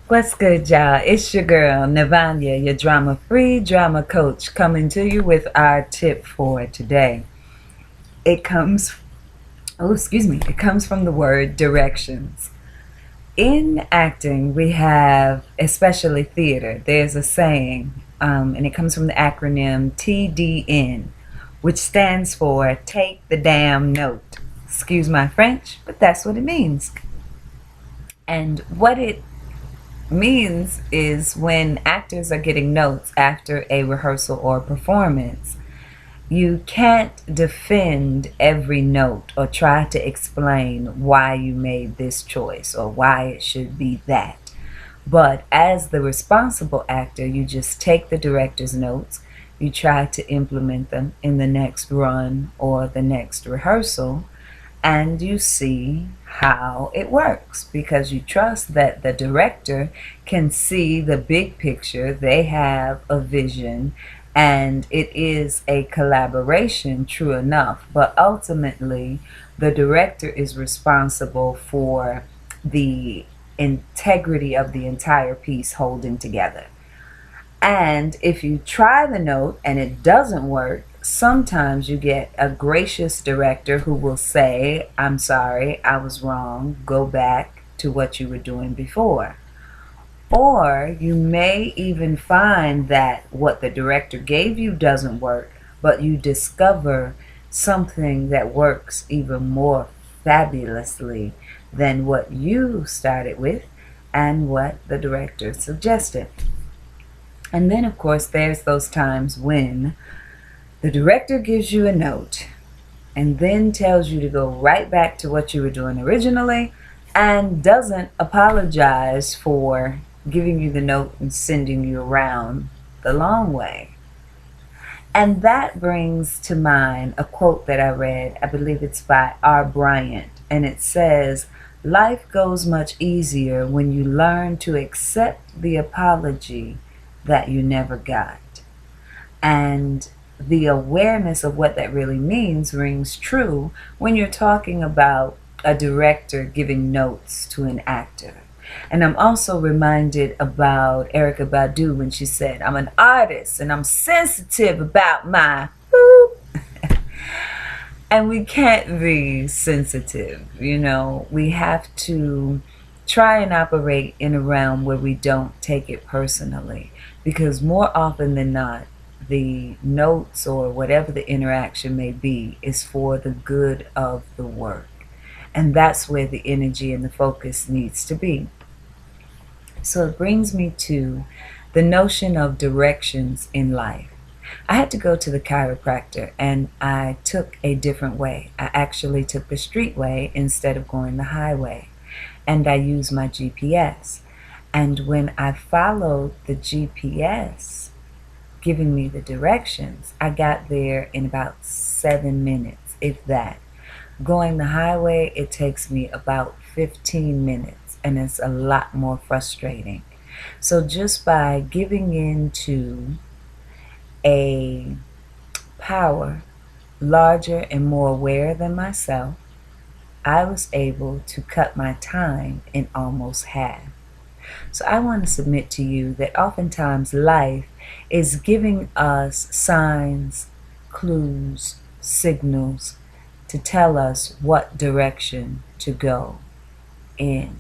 What's good, y'all? It's your girl, Nevaina, your drama-free drama coach, coming to you with our tip for today. It comes, it comes from the word directions. In acting, we have, especially theater, there's a saying, and it comes from the acronym TDN, which stands for Take the Damn Note. Excuse my French, but that's what it means. And what it means is when actors are getting notes after a rehearsal or performance, you can't defend every note or try to explain why you made this choice or why it should be that. But as the responsible actor, you just take the director's notes, you try to implement them in the next run or the next rehearsal, and you see how it works because you trust that the director can see the big picture. They have a vision, and it is a collaboration, true enough, but ultimately the director is responsible for the integrity of the entire piece holding together. And if you try the note and it doesn't work, sometimes you get a gracious director who will say, I'm sorry, I was wrong, go back to what you were doing before. Or you may even find that what the director gave you doesn't work, but you discover something that works even more fabulously than what you started with and what the director suggested. And then, of course, there's those times when the director gives you a note and then tells you to go right back to what you were doing originally and doesn't apologize for giving you the note and sending you around the long way. And that brings to mind a quote that I read. I believe it's by R. Bryant, and it says, "Life goes much easier when you learn to accept the apology that you never got." And the awareness of what that really means rings true when you're talking about a director giving notes to an actor. And I'm also reminded about Erykah Badu when she said, I'm an artist and I'm sensitive about my and we can't be sensitive, we have to try and operate in a realm where we don't take it personally, because more often than not, the notes or whatever the interaction may be is for the good of the work. And that's where the energy and the focus needs to be. So it brings me to the notion of directions in life. I had to go to the chiropractor and I took a different way. I actually took the street way instead of going the highway. And I used my GPS. And when I followed the GPS giving me the directions, I got there in about 7 minutes, if that. Going the highway, it takes me about 15 minutes, and it's a lot more frustrating. So just by giving in to a power larger and more aware than myself, I was able to cut my time in almost half. So I want to submit to you that oftentimes life is giving us signs, clues, signals to tell us what direction to go in.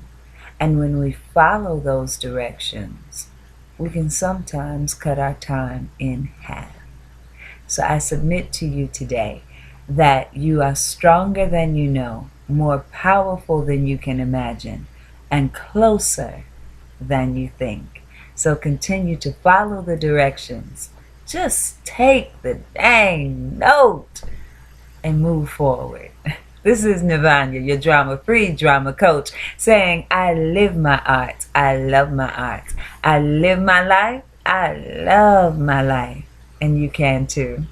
And when we follow those directions, we can sometimes cut our time in half. So I submit to you today that you are stronger than you know, more powerful than you can imagine, and closer than you think. So continue to follow the directions. Just take the dang note and move forward. This is Nevaina, your drama-free drama coach, saying I live my art. I love my art. I live my life. I love my life. And you can too.